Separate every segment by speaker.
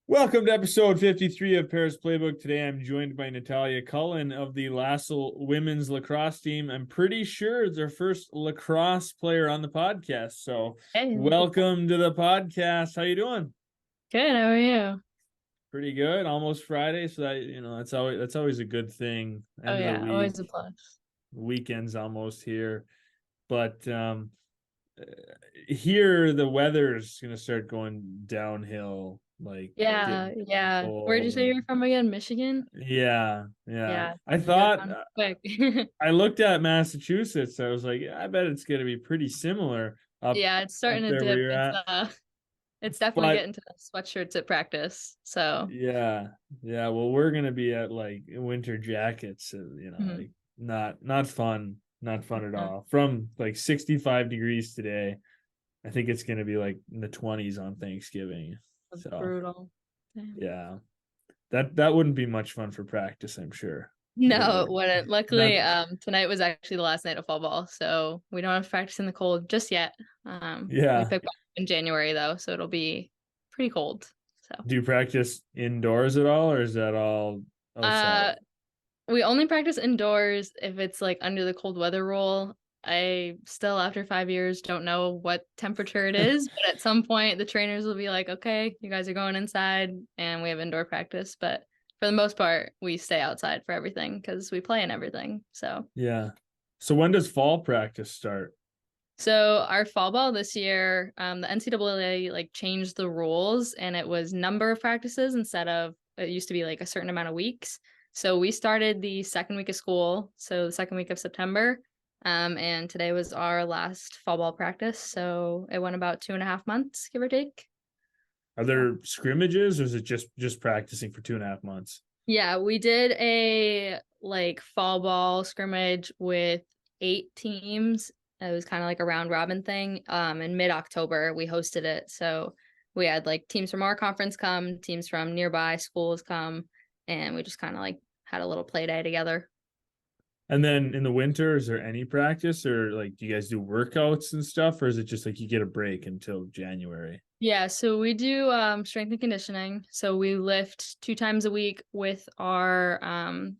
Speaker 1: Welcome to episode 53 of Pera's Playbook. Today I'm joined by Natalia Cullen of the Lasell women's lacrosse team. I'm pretty sure it's our first lacrosse player on the podcast. So
Speaker 2: Hey,
Speaker 1: welcome to the podcast. How you doing?
Speaker 2: good. How are you?
Speaker 1: Pretty good. Almost Friday, so that's always a good thing.
Speaker 2: Oh
Speaker 1: End of the
Speaker 2: yeah, always
Speaker 1: week.
Speaker 2: a plus.
Speaker 1: Weekend's almost here. But here the weather's gonna start going downhill, like
Speaker 2: Yeah,
Speaker 1: getting
Speaker 2: yeah. Where'd you
Speaker 1: cold
Speaker 2: say
Speaker 1: and
Speaker 2: you're from again? Michigan?
Speaker 1: yeah.
Speaker 2: Yeah,
Speaker 1: I
Speaker 2: you go
Speaker 1: thought
Speaker 2: down quick.
Speaker 1: I looked at Massachusetts. I was like, yeah, I bet it's gonna be pretty similar up
Speaker 2: Yeah, it's starting to
Speaker 1: there where
Speaker 2: dip.
Speaker 1: you're at.
Speaker 2: It's definitely
Speaker 1: But
Speaker 2: getting to the sweatshirts at practice. So,
Speaker 1: yeah, yeah. Well, we're gonna be at like winter jackets,
Speaker 2: mhm.
Speaker 1: like not fun, not fun at
Speaker 2: Yeah,
Speaker 1: all. From like 65 degrees today, I think it's gonna be like in the 20s on Thanksgiving.
Speaker 2: that's
Speaker 1: So
Speaker 2: brutal. Damn.
Speaker 1: yeah, that wouldn't be much fun for practice, I'm sure.
Speaker 2: No,
Speaker 1: Or
Speaker 2: it wouldn't.
Speaker 1: not.
Speaker 2: Luckily, tonight was actually the last night of fall ball, so we don't have to practice in the cold just yet. We
Speaker 1: Yeah.
Speaker 2: pick up in January though, so it'll be pretty cold. So,
Speaker 1: Do you practice indoors at all, or is that all outside?
Speaker 2: uh, we only practice indoors if it's like under the cold weather rule. I still, after 5 years, don't know what temperature it is, but at some point the trainers will be like, okay, you guys are going inside and we have indoor practice. But for the most part, we stay outside for everything because we play in everything.
Speaker 1: Yeah. So when does fall practice start?
Speaker 2: So our fall ball this year, the NCAA like changed the rules and it was number of practices instead of it used to be like a certain amount of weeks. So we started the second week of school, so the second week of September. And today was our last fall ball practice. So it went about 2.5 months, give or take.
Speaker 1: Are
Speaker 2: So
Speaker 1: there scrimmages, or is it just practicing for 2.5 months?
Speaker 2: yeah, we did a like fall ball scrimmage with 8 teams. It was kind of like a round robin thing. In mid-October, we hosted it. So we had like teams from our conference come, teams from nearby schools come, and we just kind of like had a little play day together.
Speaker 1: And then in the winter, is there any practice, or like do you guys do workouts and stuff, or is it just like you get a break until January?
Speaker 2: Yeah, so we do strength and conditioning. So we lift 2 times a week with our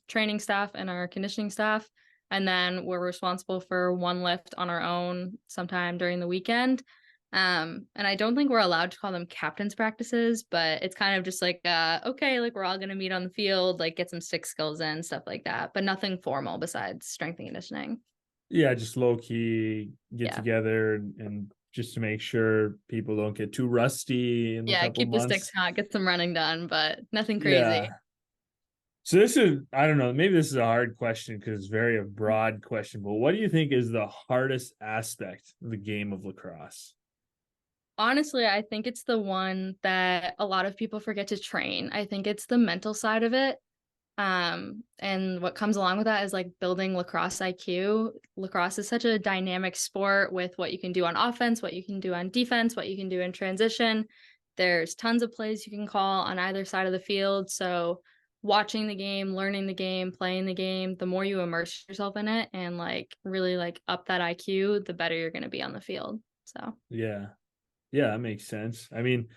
Speaker 2: training staff and our conditioning staff. And then we're responsible for one lift on our own sometime during the weekend. And I don't think we're allowed to call them captain's practices, but it's kind of just like, okay, like we're all going to meet on the field, like get some stick skills in, stuff like that, but nothing formal besides strength and conditioning.
Speaker 1: Yeah, just low key get
Speaker 2: Yeah.
Speaker 1: together and just to make sure people don't get too rusty in a
Speaker 2: Yeah,
Speaker 1: couple
Speaker 2: keep the sticks
Speaker 1: months.
Speaker 2: hot, get some running done, but nothing crazy.
Speaker 1: Yeah. So this is, I don't know, maybe this is a hard question because it's very a broad question, but what do you think is the hardest aspect of the game of lacrosse?
Speaker 2: Honestly, I think it's the one that a lot of people forget to train. I think it's the mental side of it. And what comes along with that is like building lacrosse IQ. Lacrosse is such a dynamic sport with what you can do on offense, what you can do on defense, what you can do in transition. There's tons of plays you can call on either side of the field. So watching the game, learning the game, playing the game, the more you immerse yourself in it and like really like up that IQ, the better you're going to be on the field. So
Speaker 1: Yeah. Yeah, that makes sense. I mean,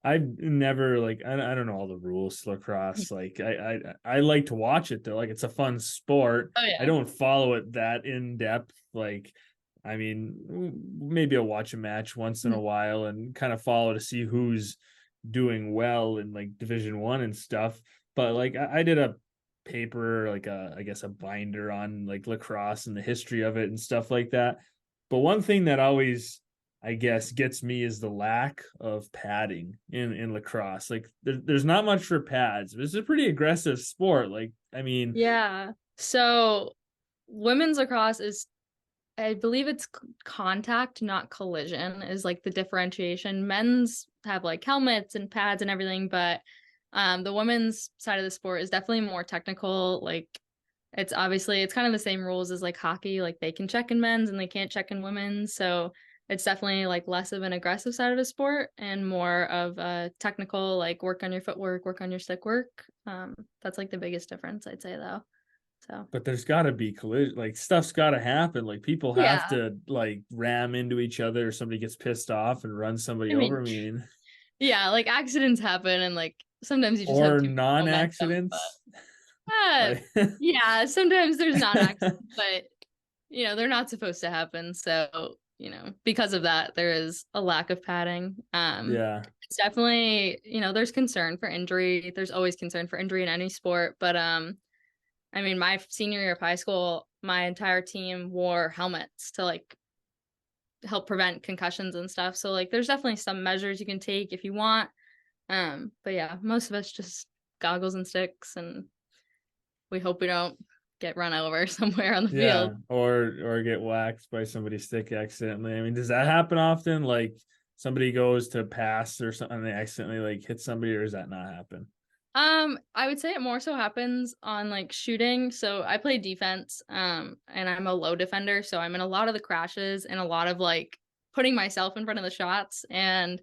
Speaker 1: I've never like I don't know all the rules to lacrosse. Like I like to watch it though. Like it's a fun sport.
Speaker 2: oh
Speaker 1: I
Speaker 2: yeah.
Speaker 1: don't follow it that in depth. Like I mean, maybe I'll watch a match once in a while and kind of follow to see who's doing well in like Division 1 and stuff. But like I did a paper, like a I guess a binder on like lacrosse and the history of it and stuff like that. But one thing that always I guess gets me is the lack of padding in lacrosse. Like there's not much for pads. It's a pretty aggressive sport. Like I mean,
Speaker 2: Yeah. So women's lacrosse is, I believe it's contact, not collision, is like the differentiation. Men's have like helmets and pads and everything, but the women's side of the sport is definitely more technical. Like it's kind of the same rules as like hockey. Like they can check in men's and they can't check in women's. So it's definitely like less of an aggressive side of the sport and more of a technical, like work on your footwork, work on your stick work. That's like the biggest difference, I'd say though. So
Speaker 1: but there's got to be collision. Like stuff's got to happen. Like people have
Speaker 2: yeah.
Speaker 1: to like ram into each other, or somebody gets pissed off and runs somebody
Speaker 2: I
Speaker 1: over.
Speaker 2: mean,
Speaker 1: I mean,
Speaker 2: Yeah, like accidents happen, and like sometimes you just have
Speaker 1: Or
Speaker 2: too much momentum.
Speaker 1: non-accidents.
Speaker 2: But
Speaker 1: Like,
Speaker 2: yeah, sometimes there's not accidents, but they're not supposed to happen. So, because of that, there is a lack of padding.
Speaker 1: yeah,
Speaker 2: It's definitely, there's concern for injury. There's always concern for injury in any sport. But I mean, my senior year of high school, my entire team wore helmets to like help prevent concussions and stuff. So like there's definitely some measures you can take if you want. But yeah, most of us just goggles and sticks, and we hope we don't get run over somewhere on the
Speaker 1: yeah,
Speaker 2: field.
Speaker 1: or get waxed by somebody's stick accidentally. I mean, does that happen often? Like somebody goes to pass or something, and they accidentally like hit somebody, or does that not happen?
Speaker 2: I would say it more so happens on like shooting. So I play defense, and I'm a low defender, so I'm in a lot of the crashes and a lot of like putting myself in front of the shots. And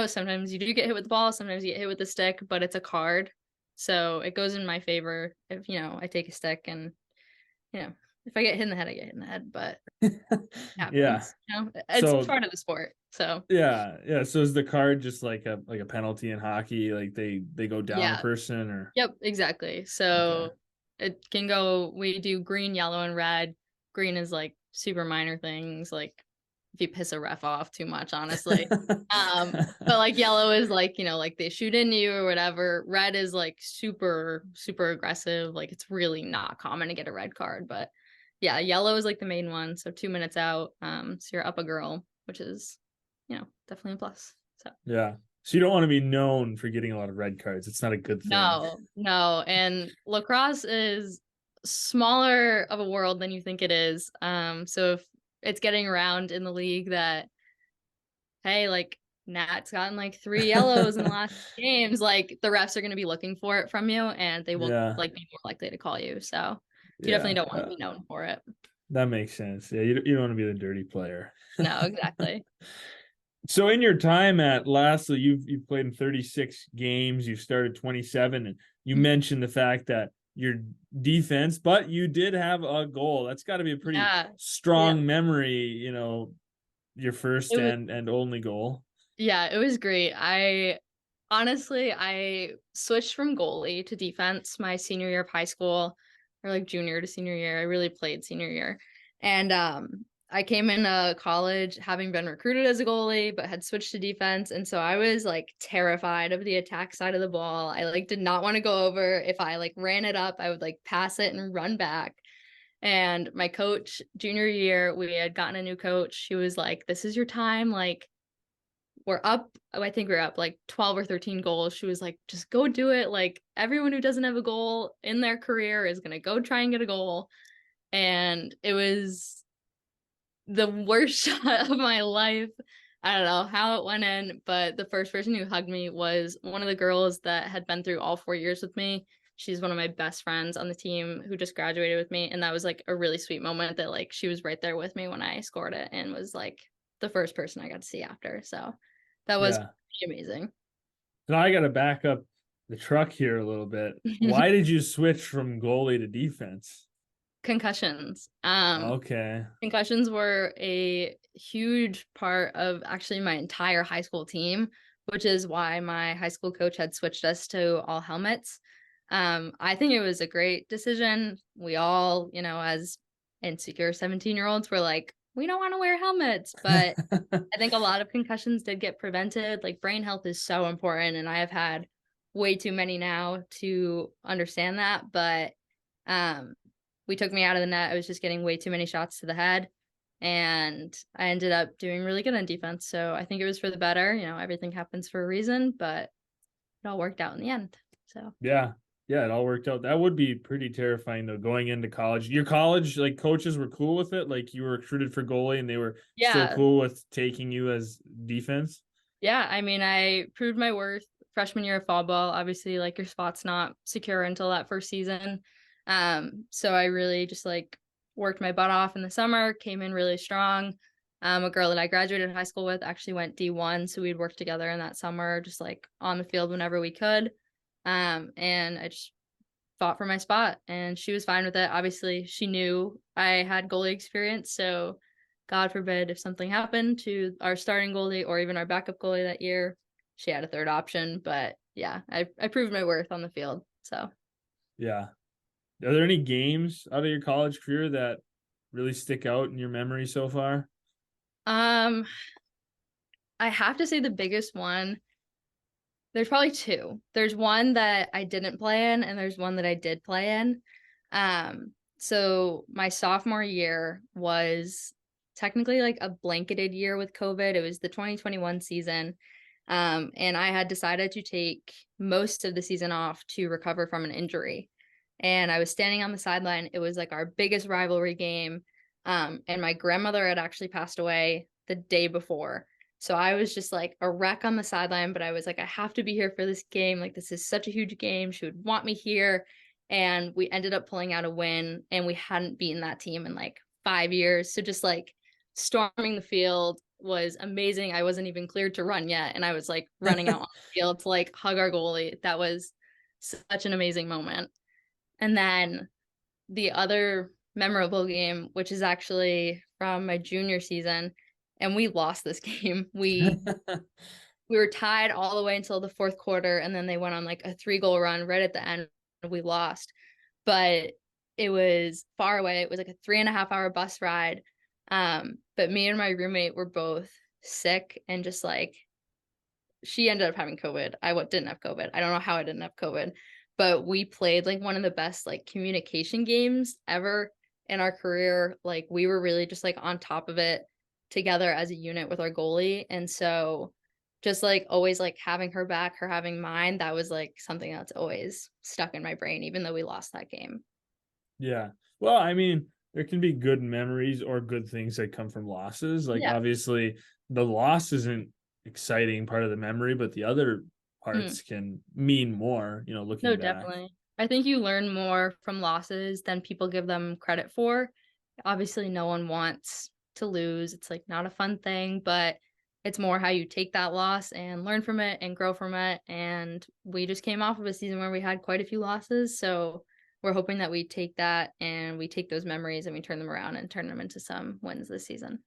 Speaker 2: sometimes you do get hit with the ball, sometimes you get hit with the stick, but it's a card, so it goes in my favor if I take a stick. And if I get hit in the head, I get hit in the head, but it
Speaker 1: Yeah.
Speaker 2: happens. It's
Speaker 1: So
Speaker 2: part of the sport. So
Speaker 1: yeah. So is the card just like a penalty in hockey? Like they go down a
Speaker 2: yeah.
Speaker 1: person or
Speaker 2: Yep, exactly.
Speaker 1: okay.
Speaker 2: So it can go, we do green, yellow, and red. Green is like super minor things, like if you piss a ref off too much, honestly. But like yellow is like, like they shoot into you or whatever. Red is like super, super aggressive. Like it's really not common to get a red card. But yeah, yellow is like the main one. So 2 minutes out. So you're up a girl, which is, definitely a plus. So
Speaker 1: Yeah. So you don't want to be known for getting a lot of red cards. It's not a good thing.
Speaker 2: no, no. And lacrosse is smaller of a world than you think it is. So if it's getting around in the league that, hey, like Nat's gotten like 3 yellows in the last games, like the refs are going to be looking for it from you, and they will
Speaker 1: Yeah.
Speaker 2: like be more likely to call you. So you definitely
Speaker 1: Yeah.
Speaker 2: don't want to be known for it.
Speaker 1: That makes sense. Yeah, you don't want to be the dirty player.
Speaker 2: No, exactly.
Speaker 1: So in your time at Lasell, you've played in 36 games, you've started 27, and you mentioned the fact that your defense, but you did have a goal. That's got to be a pretty
Speaker 2: Yeah. Yeah.
Speaker 1: strong memory, your first
Speaker 2: It was
Speaker 1: and only goal.
Speaker 2: Yeah, it was great. I switched from goalie to defense my senior year of high school, or like junior to senior year. I really played senior year. And I came into college having been recruited as a goalie, but had switched to defense. And so I was like terrified of the attack side of the ball. I like did not want to go over. If I like ran it up, I would like pass it and run back. And my coach, junior year, we had gotten a new coach. She was like, "This is your time. Like, we're up, I think we're up like 12 or 13 goals." She was like, "Just go do it. Like everyone who doesn't have a goal in their career is going to go try and get a goal." And it was the worst shot of my life. I don't know how it went in, but the first person who hugged me was one of the girls that had been through all 4 years with me. She's one of my best friends on the team who just graduated with me. And that was like a really sweet moment that like she was right there with me when I scored it, and was like the first person I got to see after. So that was
Speaker 1: Yeah.
Speaker 2: pretty amazing.
Speaker 1: Now I got to back up the truck here a little bit. Why did you switch from goalie to defense?
Speaker 2: Concussions.
Speaker 1: Okay.
Speaker 2: Concussions were a huge part of actually my entire high school team, which is why my high school coach had switched us to all helmets. I think it was a great decision. We all, as insecure 17-year-olds, were like, we don't want to wear helmets. But I think a lot of concussions did get prevented. Like brain health is so important, and I have had way too many now to understand that. But um, we took me out of the net. I was just getting way too many shots to the head, and I ended up doing really good on defense. So I think it was for the better. Everything happens for a reason, but it all worked out in the end. So
Speaker 1: Yeah. Yeah, it all worked out. That would be pretty terrifying though, going into college. Your college like coaches were cool with it? Like you were recruited for goalie and they were still
Speaker 2: yeah,
Speaker 1: cool with taking you as defense?
Speaker 2: yeah. I mean, I proved my worth freshman year of fall ball. Obviously, like your spot's not secure until that first season. So I really just like worked my butt off in the summer, came in really strong. A girl that I graduated high school with actually went D1, so we'd work together in that summer, just like on the field whenever we could. And I just fought for my spot, and she was fine with it. Obviously, she knew I had goalie experience, so God forbid if something happened to our starting goalie or even our backup goalie that year, she had a third option. But yeah, I proved my worth on the field. So
Speaker 1: Yeah. Are there any games out of your college career that really stick out in your memory so far?
Speaker 2: um I have to say the biggest one, there's probably two. There's one that I didn't play in, and there's one that I did play in. So my sophomore year was technically like a blanketed year with COVID. It was the 2021 season. And I had decided to take most of the season off to recover from an injury. And I was standing on the sideline. It was like our biggest rivalry game. And my grandmother had actually passed away the day before. So I was just like a wreck on the sideline, but I was like, I have to be here for this game. Like, this is such a huge game. She would want me here. And we ended up pulling out a win, and we hadn't beaten that team in like 5 years. So just like storming the field was amazing. I wasn't even cleared to run yet. And I was like running out on the field to like hug our goalie. That was such an amazing moment. And then the other memorable game, which is actually from my junior season, and we lost this game. We were tied all the way until the fourth quarter, and then they went on like a 3-goal run right at the end. We lost, but it was far away. It was like a 3.5 hour bus ride. But me and my roommate were both sick, and just like, she ended up having COVID. I didn't have COVID. I don't know how I didn't have COVID, but we played like one of the best like communication games ever in our career. Like, we were really just like on top of it together as a unit with our goalie. And so just like always like having her back, her having mine, that was like something that's always stuck in my brain, even though we lost that game.
Speaker 1: Yeah. Well, I mean, there can be good memories or good things that come from losses. Like,
Speaker 2: Yeah.
Speaker 1: obviously, the loss isn't exciting part of the memory, but the other
Speaker 2: Mm.
Speaker 1: parts can mean more,
Speaker 2: No,
Speaker 1: looking back.
Speaker 2: definitely. I think you learn more from losses than people give them credit for. Obviously, no one wants to lose. It's like not a fun thing, but it's more how you take that loss and learn from it and grow from it. And we just came off of a season where we had quite a few losses. So we're hoping that we take that and we take those memories and we turn them around and turn them into some wins this season.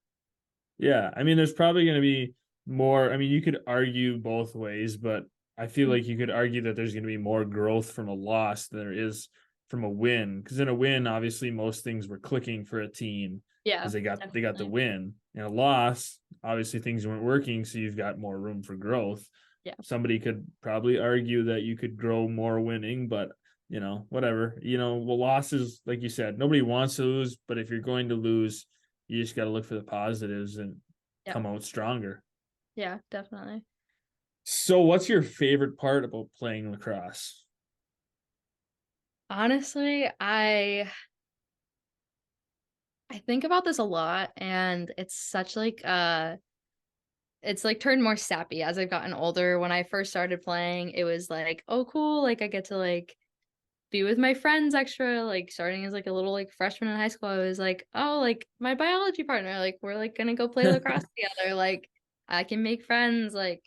Speaker 1: Yeah. I mean, there's probably going to be more. I mean, you could argue both ways, but I feel
Speaker 2: Mm.
Speaker 1: like you could argue that there's going to be more growth from a loss than there is from a win. Because in a win, obviously, most things were clicking for a team because
Speaker 2: Yeah,
Speaker 1: they got the
Speaker 2: definitely.
Speaker 1: win. In a loss, obviously things weren't working, so you've got more room for growth.
Speaker 2: Yeah.
Speaker 1: Somebody could probably argue that you could grow more winning, but whatever. Well, losses, like you said, nobody wants to lose, but if you're going to lose, you just got to look for the positives and
Speaker 2: Yeah.
Speaker 1: come out stronger.
Speaker 2: Yeah, definitely.
Speaker 1: So, what's your favorite part about playing lacrosse?
Speaker 2: Honestly, I think about this a lot, and it's such like it's like turned more sappy as I've gotten older. When I first started playing, it was like, oh cool, like I get to like be with my friends extra. Like starting as like a little like freshman in high school, I was like, oh, like my biology partner, like we're like gonna go play lacrosse together. Like I can make friends. Like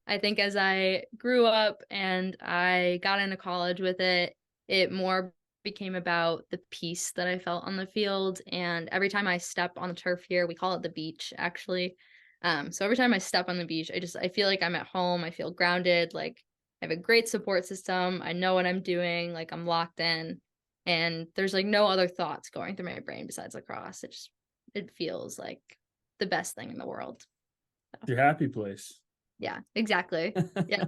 Speaker 2: I think as I grew up and I got into college with it, it more became about the peace that I felt on the field. And every time I step on the turf here, we call it the beach actually. So every time I step on the beach, I feel like I'm at home. I feel grounded. Like I have a great support system. I know what I'm doing. Like I'm locked in, and there's like no other thoughts going through my brain besides lacrosse. It feels like the best thing in the world. So,
Speaker 1: Your happy place.
Speaker 2: yeah, exactly. Yeah.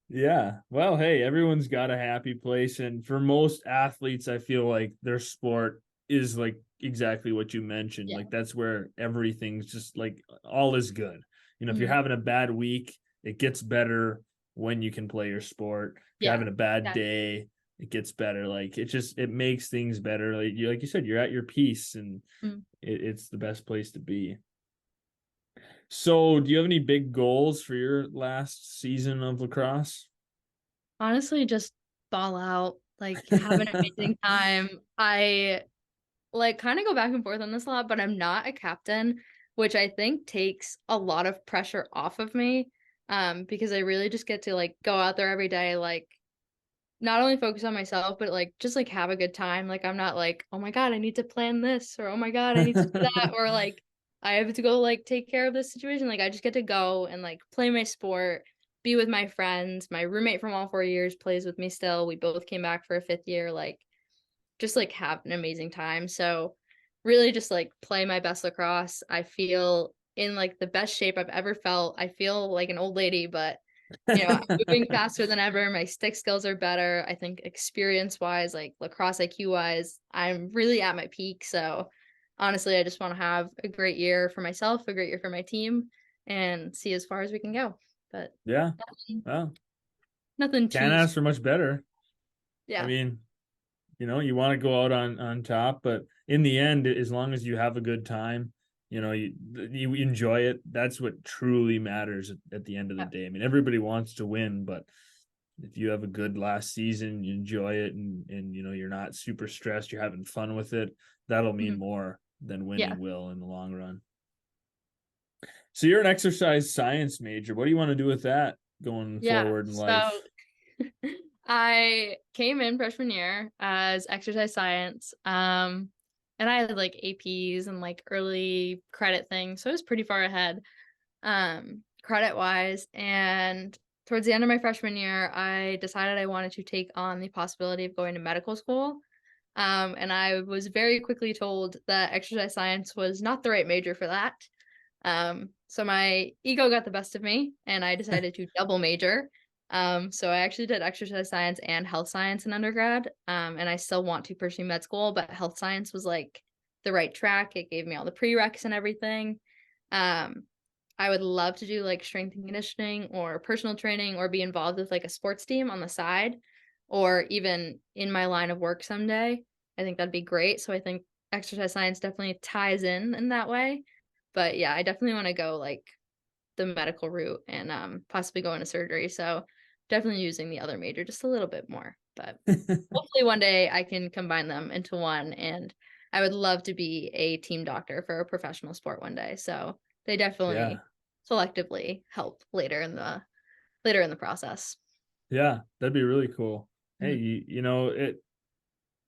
Speaker 1: Yeah. Well, hey, everyone's got a happy place. And for most athletes, I feel like their sport is like exactly what you mentioned.
Speaker 2: Yeah.
Speaker 1: Like that's where everything's just like all is good. If you're
Speaker 2: Mhm.
Speaker 1: having a bad week, it gets better when you can play your sport. If you're
Speaker 2: Yeah.
Speaker 1: having a bad
Speaker 2: Exactly.
Speaker 1: day, it gets better. Like it makes things better. Like you said, you're at your peace and
Speaker 2: Mm.
Speaker 1: it's the best place to be. So, do you have any big goals for your last season of lacrosse?
Speaker 2: Honestly, just ball out, like have an amazing time. I like kind of go back and forth on this a lot, but I'm not a captain, which I think takes a lot of pressure off of me. Because I really just get to like go out there every day, like not only focus on myself, but like just like have a good time. Like I'm not like, oh my God, I need to plan this, or oh my God, I need to do that, or like I have to go like take care of this situation. Like I just get to go and like play my sport, be with my friends. My roommate from all 4 years plays with me still. We both came back for a fifth year, like just like have an amazing time. So really just like play my best lacrosse. I feel in like the best shape I've ever felt. I feel like an old lady, but I'm moving faster than ever. My stick skills are better. I think experience wise, like lacrosse IQ wise, I'm really at my peak. So honestly, I just want to have a great year for myself, a great year for my team, and see as far as we can go. But
Speaker 1: Yeah.
Speaker 2: nothing,
Speaker 1: Well,
Speaker 2: nothing
Speaker 1: can't
Speaker 2: too,
Speaker 1: ask for much better. I
Speaker 2: yeah.
Speaker 1: mean, you want to go out on top, but in the end, as long as you have a good time, you enjoy it. That's what truly matters at the end of the day. I mean, everybody wants to win, but if you have a good last season, you enjoy it, and you're not super stressed, you're having fun with it, that'll mean
Speaker 2: Mhm.
Speaker 1: more than
Speaker 2: Yeah.
Speaker 1: winning will in the long run. So you're an exercise science major. What do you want to do with that going
Speaker 2: Yeah.
Speaker 1: forward in life?
Speaker 2: So I came in freshman year as exercise science. And I had like APs and like early credit things. So I was pretty far ahead, credit wise. And towards the end of my freshman year, I decided I wanted to take on the possibility of going to medical school. And I was very quickly told that exercise science was not the right major for that. So my ego got the best of me and I decided to double major. So I actually did exercise science and health science in undergrad. And I still want to pursue med school, but health science was like the right track. It gave me all the prereqs and everything. Um, I would love to do like strength and conditioning or personal training or be involved with like a sports team on the side or even in my line of work someday. I think that'd be great. So I think exercise science definitely ties in that way. But yeah, I definitely want to go like the medical route and possibly go into surgery. So definitely using the other major just a little bit more. But hopefully one day I can combine them into one and I would love to be a team doctor for a professional sport one day. So they
Speaker 1: Yeah.
Speaker 2: definitely selectively help later in the process.
Speaker 1: Yeah, that'd be really cool. Hey,
Speaker 2: Mhm.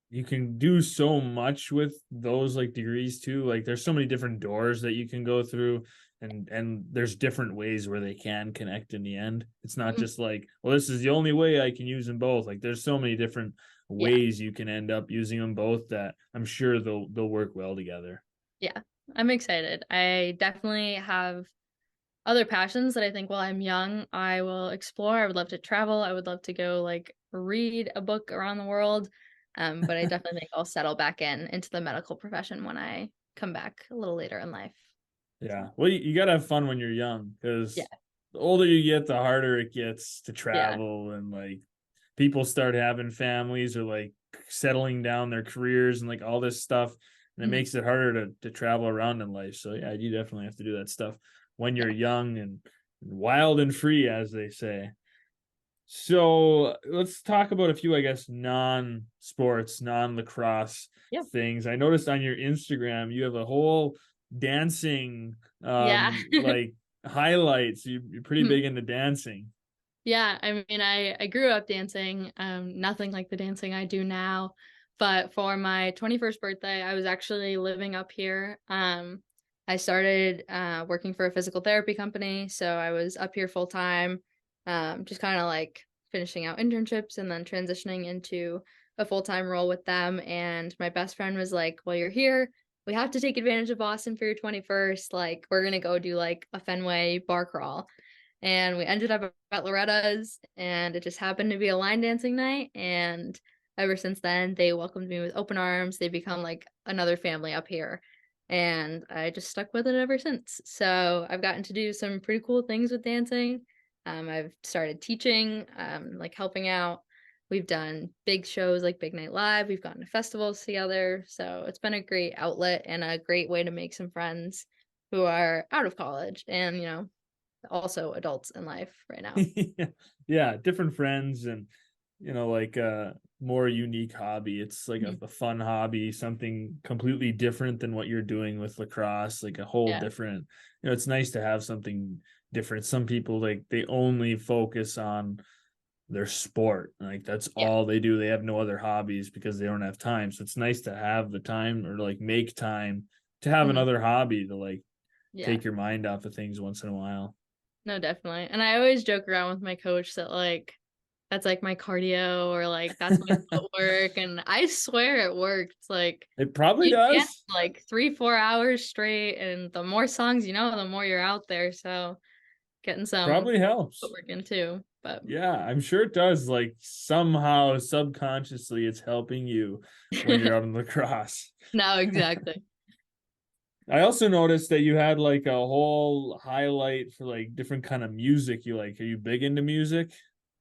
Speaker 1: you can do so much with those like degrees too. Like there's so many different doors that you can go through, and there's different ways where they can connect in the end. It's not
Speaker 2: Mhm.
Speaker 1: just like, well, this is the only way I can use them both. Like there's so many different
Speaker 2: Yeah.
Speaker 1: ways you can end up using them both that I'm sure they'll work well together.
Speaker 2: Yeah. I'm excited. I definitely have other passions that I think while I'm young, I will explore. I would love to travel. I would love to go like read a book around the world. But I definitely think I'll settle back into the medical profession when I come back a little later in life.
Speaker 1: Yeah.
Speaker 2: So
Speaker 1: Well, you gotta have fun when you're young
Speaker 2: yeah,
Speaker 1: because the older you get, the harder it gets to
Speaker 2: yeah.
Speaker 1: travel, and like people start having families or like settling down their careers and like all this stuff. And it
Speaker 2: Mhm.
Speaker 1: makes it harder to travel around in life. So yeah, you definitely have to do that stuff when you're
Speaker 2: Yeah.
Speaker 1: young and wild and free, as they say. So let's talk about a few, I guess, non-sports, non-lacrosse
Speaker 2: Yep.
Speaker 1: things. I noticed on your Instagram you have a whole dancing
Speaker 2: Yeah.
Speaker 1: like highlights. You're pretty
Speaker 2: Mhm.
Speaker 1: big into dancing.
Speaker 2: Yeah, I mean, I grew up dancing, nothing like the dancing I do now. But for my 21st birthday, I was actually living up here. I started working for a physical therapy company, so I was up here full time, just kind of like finishing out internships and then transitioning into a full-time role with them. And my best friend was like, "Well, you're here. We have to take advantage of Boston for your 21st. Like, we're gonna go do like a Fenway bar crawl." And we ended up at Loretta's, and it just happened to be a line dancing night. And ever since then, they welcomed me with open arms. They become like another family up here. And I just stuck with it ever since. So I've gotten to do some pretty cool things with dancing. I've started teaching, like helping out. We've done big shows like Big Night Live. We've gone to festivals together. So it's been a great outlet and a great way to make some friends who are out of college and, also adults in life right now.
Speaker 1: Yeah, different friends and like a more unique hobby. It's like
Speaker 2: Mhm.
Speaker 1: a fun hobby, something completely different than what you're doing with lacrosse, like a whole
Speaker 2: Yeah.
Speaker 1: different, it's nice to have something different. Some people like they only focus on their sport. Like that's
Speaker 2: Yeah.
Speaker 1: all they do. They have no other hobbies because they don't have time. So it's nice to have the time or like make time to have
Speaker 2: Mhm.
Speaker 1: another hobby to like
Speaker 2: Yeah.
Speaker 1: take your mind off of things once in a while.
Speaker 2: No, definitely. And I always joke around with my coach that like that's like my cardio or like that's my footwork. And I swear it worked. Like
Speaker 1: It probably
Speaker 2: you dance
Speaker 1: does.
Speaker 2: like 3-4 hours straight, and the more songs you know, the more you're out there. So getting some
Speaker 1: Probably helps.
Speaker 2: footwork in too. But
Speaker 1: Yeah, I'm sure it does. Like somehow subconsciously it's helping you when you're out in lacrosse.
Speaker 2: no, exactly.
Speaker 1: I also noticed that you had like a whole highlight for like different kind of music you like. Are you big into music?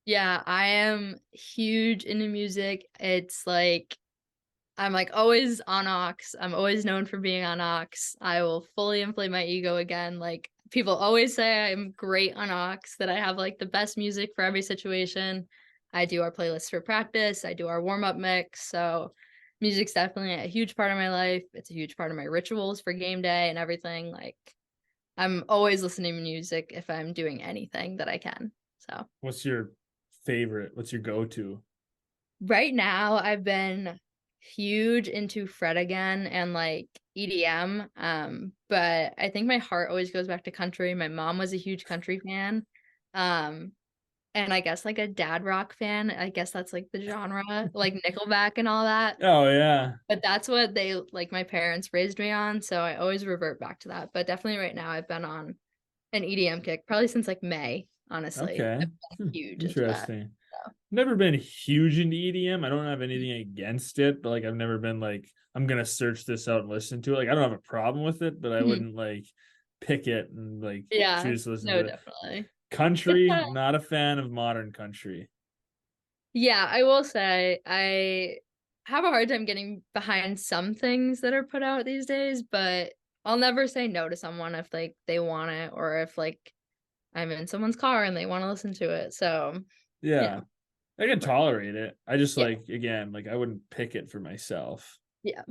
Speaker 2: Yeah, I am huge into music. It's like I'm like always on Ox. I'm always known for being on Ox. I will fully inflate my ego again. Like people always say I'm great on Ox, that I have like the best music for every situation. I do our playlists for practice. I do our warm-up mix. So music's definitely a huge part of my life. It's a huge part of my rituals for game day and everything. Like I'm always listening to music if I'm doing anything that I can. So
Speaker 1: What's your favorite? What's your go-to?
Speaker 2: right now I've been huge into Fred again and like EDM. But I think my heart always goes back to country. My mom was a huge country fan. Um, and I guess like a dad rock fan. I guess that's like the genre, like Nickelback and all that.
Speaker 1: Oh yeah.
Speaker 2: But that's what they like my parents raised me on, so I always revert back to that. But definitely right now I've been on an EDM kick probably since like May, honestly.
Speaker 1: Okay.
Speaker 2: I've been huge into that.
Speaker 1: Interesting.
Speaker 2: So.
Speaker 1: Never been huge into EDM. I don't have anything against it, but like I've never been like I'm gonna search this out and listen to it. Like I don't have a problem with it, but I
Speaker 2: Mhm.
Speaker 1: wouldn't like pick it and like
Speaker 2: Yeah,
Speaker 1: choose to listen
Speaker 2: no,
Speaker 1: to it.
Speaker 2: definitely.
Speaker 1: Country, not a fan of modern country.
Speaker 2: Yeah, I will say I have a hard time getting behind some things that are put out these days, but I'll never say no to someone if like they want it or if like I'm in someone's car and they want to listen to it. So, yeah.
Speaker 1: Yeah, I can
Speaker 2: But
Speaker 1: tolerate it. I just
Speaker 2: yeah,
Speaker 1: like again, like I wouldn't pick it for myself.
Speaker 2: yeah,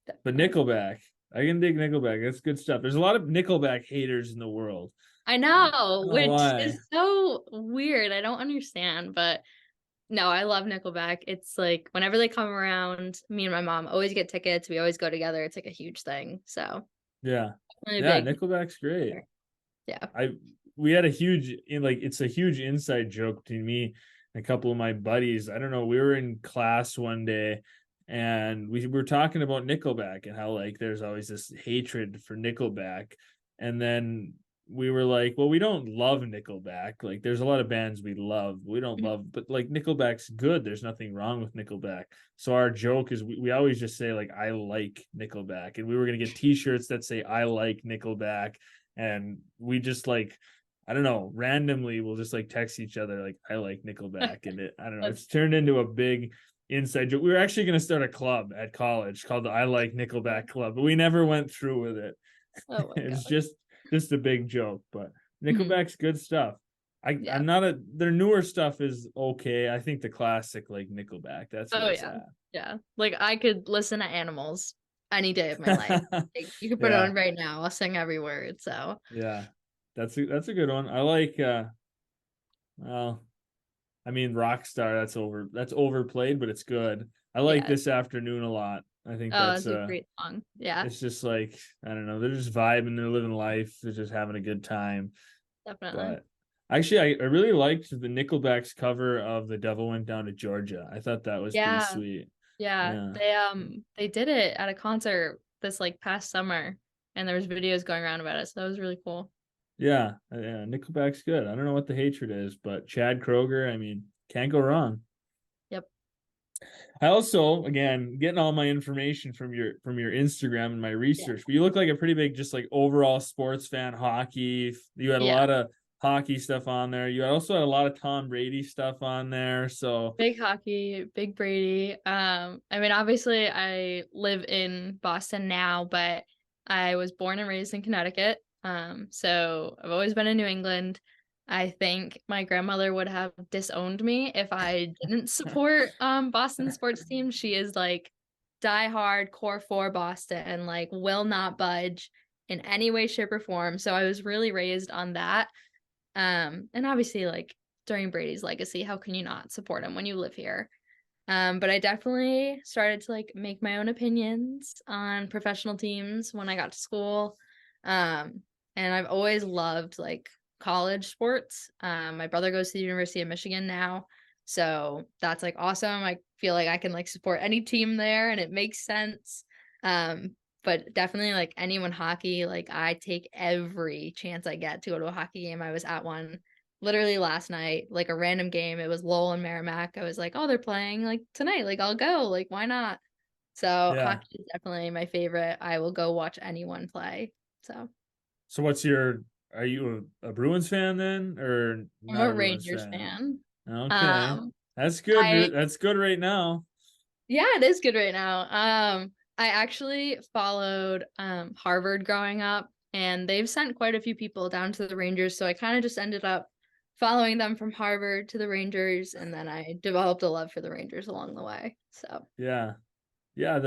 Speaker 1: But
Speaker 2: definitely.
Speaker 1: Nickelback, I can dig Nickelback. That's good stuff. There's a lot of Nickelback haters in the world.
Speaker 2: I
Speaker 1: I
Speaker 2: know,
Speaker 1: don't know
Speaker 2: which
Speaker 1: why.
Speaker 2: is so weird. I don't understand, but no, I love Nickelback. It's like whenever they come around, me and my mom always get tickets. We always go together. It's like a huge thing. So,
Speaker 1: Yeah,
Speaker 2: really
Speaker 1: yeah,
Speaker 2: big.
Speaker 1: Nickelback's great.
Speaker 2: Yeah.
Speaker 1: I we had a huge like it's a huge inside joke between me and a couple of my buddies. I don't know. We were in class one day and we were talking about Nickelback and how like there's always this hatred for Nickelback. And then we were like, well, we don't love Nickelback. Like there's a lot of bands we love. We don't love, but like Nickelback's good. There's nothing wrong with Nickelback. So our joke is we always just say like I like Nickelback. And we were gonna get t-shirts that say I like Nickelback and we just like I don't know, randomly we'll just like text each other like I like Nickelback and it I don't know,
Speaker 2: That's
Speaker 1: it's turned into a big inside joke. We were actually going to start a club at college called the I like Nickelback club, but we never went through with it.
Speaker 2: oh my
Speaker 1: It was
Speaker 2: God.
Speaker 1: just a big joke, but
Speaker 2: Mhm.
Speaker 1: Nickelback's good stuff.
Speaker 2: Yeah.
Speaker 1: I'm not a their newer stuff is okay. I think the classic like Nickelback, that's where
Speaker 2: Oh
Speaker 1: it's
Speaker 2: yeah.
Speaker 1: at.
Speaker 2: Yeah. Like I could listen to Animals any day of my life. Like, you could put it
Speaker 1: Yeah.
Speaker 2: on right now. I'll sing every word. So
Speaker 1: Yeah. That's a good one. I like well, I mean, Rockstar, that's overplayed, but it's good. I like
Speaker 2: yeah.
Speaker 1: This Afternoon a lot. I think
Speaker 2: Oh, it's a great song. Yeah,
Speaker 1: it's just like, I don't know, they're just vibing, they're living life, they're just having a good time.
Speaker 2: definitely.
Speaker 1: But actually I really liked the Nickelback's cover of The Devil Went Down to Georgia. I thought that was pretty
Speaker 2: Yeah.
Speaker 1: sweet.
Speaker 2: Yeah.
Speaker 1: Yeah.
Speaker 2: They did it at a concert this like past summer, and there was videos going around about it. So that was really cool.
Speaker 1: Yeah, Nickelback's good. I don't know what the hatred is, but Chad Kroger, I mean, can't go wrong.
Speaker 2: Yep.
Speaker 1: I also, again, getting all my information from your Instagram and my
Speaker 2: Yeah.
Speaker 1: research. But you look like a pretty big, just like overall sports fan. Hockey. You had a
Speaker 2: Yeah.
Speaker 1: lot of hockey stuff on there. You also had a lot of Tom Brady stuff on there. So
Speaker 2: Big hockey, big Brady. I mean, obviously I live in Boston now, but I was born and raised in Connecticut. So I've always been in New England. I think my grandmother would have disowned me if I didn't support Boston sports team. She is like die hard core for Boston and like will not budge in any way, shape, or form. So I was really raised on that. And obviously like during Brady's legacy, how can you not support him when you live here? But I definitely started to like make my own opinions on professional teams when I got to school. Um, and I've always loved like college sports. My brother goes to the University of Michigan now, so that's like awesome. I feel like I can like support any team there, and it makes sense. But definitely like anyone hockey, like I take every chance I get to go to a hockey game. I was at one literally last night, like a random game. It was Lowell and Merrimack. I was like, oh, they're playing like tonight. Like I'll go. Like why not? So
Speaker 1: Yeah.
Speaker 2: hockey is definitely my favorite. I will go watch anyone play. So
Speaker 1: So are you a Bruins fan then, or
Speaker 2: I'm
Speaker 1: not
Speaker 2: a
Speaker 1: a Bruins
Speaker 2: Rangers
Speaker 1: fan?
Speaker 2: fan.
Speaker 1: Okay.
Speaker 2: Um,
Speaker 1: That's good.
Speaker 2: I
Speaker 1: That's good right now.
Speaker 2: Yeah, it is good right now. I actually followed Harvard growing up, and they've sent quite a few people down to the Rangers, so I kind of just ended up following them from Harvard to the Rangers, and then I developed a love for the Rangers along the way. So
Speaker 1: Yeah. Yeah,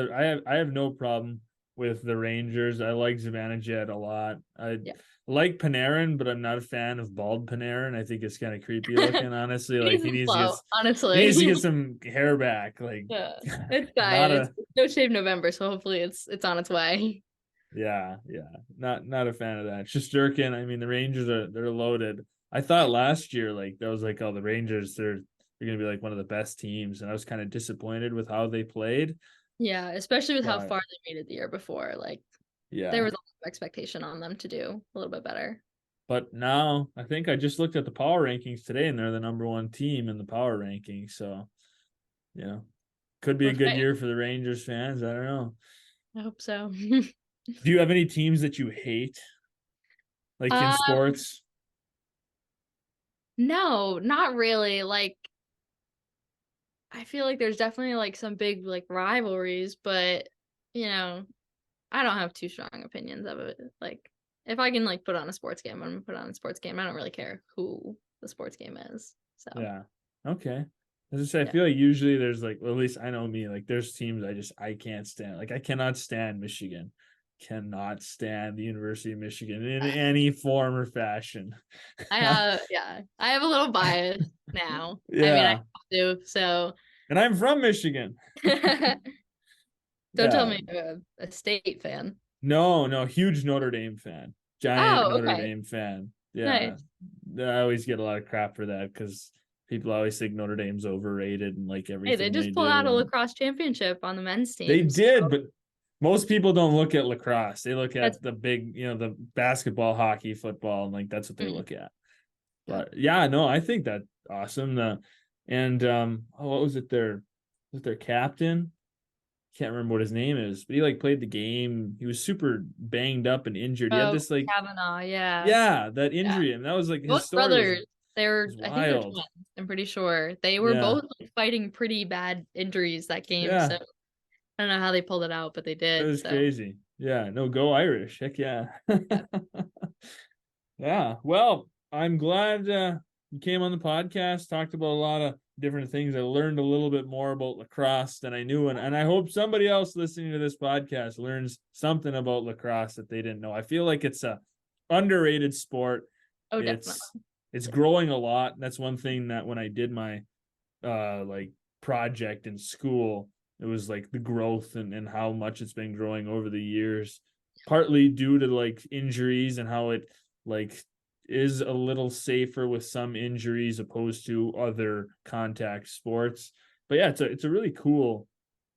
Speaker 1: I have no problem with the Rangers. I like Zibanejad a lot. I
Speaker 2: yeah.
Speaker 1: like Panarin, but I'm not a fan of bald Panarin. I think it's kind of creepy looking, honestly.
Speaker 2: He
Speaker 1: Like
Speaker 2: needs to slow,
Speaker 1: he needs to
Speaker 2: honestly.
Speaker 1: get some hair back. Like
Speaker 2: Yeah. It's fine.
Speaker 1: not
Speaker 2: It's
Speaker 1: a
Speaker 2: no shave November, so hopefully it's on its way.
Speaker 1: yeah. Not a fan of that. Shesterkin, I mean the Rangers they're loaded. I thought last year like that was like, oh, the Rangers, they're gonna be like one of the best teams, and I was kind of disappointed with how they played.
Speaker 2: Yeah, especially with how
Speaker 1: But
Speaker 2: far they made it the year before. Like there
Speaker 1: yeah.
Speaker 2: was a lot of expectation on them to do a little bit better.
Speaker 1: But now I think I just looked at the power rankings today, and they're the number one team in the power rankings. So, you know, could be a
Speaker 2: We're
Speaker 1: good
Speaker 2: fighting.
Speaker 1: year for the Rangers fans. I don't know.
Speaker 2: I hope so.
Speaker 1: Do you have any teams that you hate, like in
Speaker 2: Um,
Speaker 1: sports?
Speaker 2: no, not really. Like, I feel like there's definitely like some big like rivalries, but you know, I don't have too strong opinions of it. Like, if I can like put on a sports game, I'm gonna put on a sports game. I don't really care who the sports game is. So
Speaker 1: Yeah. Okay. As I say, I
Speaker 2: yeah.
Speaker 1: feel like usually there's like, well, at least I know me, like there's teams I can't stand. Like I cannot stand Michigan. Cannot stand the University of Michigan in any form or fashion.
Speaker 2: I have a little bias now. I mean, I
Speaker 1: Yeah.
Speaker 2: have to, so
Speaker 1: And I'm from Michigan.
Speaker 2: don't tell
Speaker 1: Yeah.
Speaker 2: me I'm a state fan.
Speaker 1: No, huge Notre Dame fan. Giant
Speaker 2: Oh,
Speaker 1: Notre
Speaker 2: okay.
Speaker 1: Dame fan. Yeah.
Speaker 2: Nice.
Speaker 1: I always get a lot of crap for that because people always think Notre Dame's overrated and like
Speaker 2: Hey, they
Speaker 1: everything they
Speaker 2: just pulled
Speaker 1: do.
Speaker 2: out a
Speaker 1: And
Speaker 2: lacrosse championship on the men's
Speaker 1: they
Speaker 2: team. So
Speaker 1: did, but most people don't look at lacrosse. They look
Speaker 2: that's
Speaker 1: at the big, the basketball, hockey, football, and like that's what they
Speaker 2: mm,
Speaker 1: look at.
Speaker 2: yeah.
Speaker 1: But yeah, no, I think that's awesome. And what was it? Their captain? Can't remember what his name is, but he like played the game. He was super banged up and injured. He had
Speaker 2: Oh,
Speaker 1: this like,
Speaker 2: Kavanaugh, yeah.
Speaker 1: yeah, that
Speaker 2: Yeah.
Speaker 1: injury, and that was like his
Speaker 2: Both
Speaker 1: story
Speaker 2: brothers.
Speaker 1: was
Speaker 2: I think they're
Speaker 1: wild.
Speaker 2: twins. I'm pretty sure. They were
Speaker 1: Yeah,
Speaker 2: both like, fighting pretty bad injuries that game. So
Speaker 1: yeah,
Speaker 2: I don't know how they pulled it out, but they
Speaker 1: it
Speaker 2: did.
Speaker 1: was
Speaker 2: So
Speaker 1: crazy. Yeah, no, go Irish. Heck yeah.
Speaker 2: yeah.
Speaker 1: Yeah. Well, I'm glad you came on the podcast, talked about a lot of different things. I learned a little bit more about lacrosse than I knew, and I hope somebody else listening to this podcast learns something about lacrosse that they didn't know. I feel like it's a underrated sport.
Speaker 2: Oh, definitely.
Speaker 1: It's growing a lot. That's one thing that when I did my like project in school, it was like the growth and how much it's been growing over the years, partly due to like injuries and how it like is a little safer with some injuries opposed to other contact sports. But yeah, it's a really cool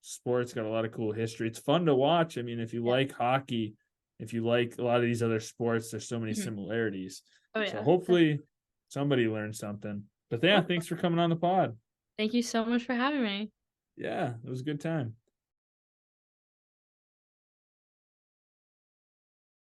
Speaker 1: sport. It's got a lot of cool history. It's fun to watch. I mean, if you
Speaker 2: Yeah.
Speaker 1: like hockey, if you like a lot of these other sports, there's so many
Speaker 2: Mhm.
Speaker 1: similarities.
Speaker 2: Oh
Speaker 1: So
Speaker 2: yeah.
Speaker 1: hopefully somebody learned something. But yeah,
Speaker 2: Well,
Speaker 1: thanks for coming on the pod.
Speaker 2: thank you so much for having me.
Speaker 1: Yeah, it was a good time.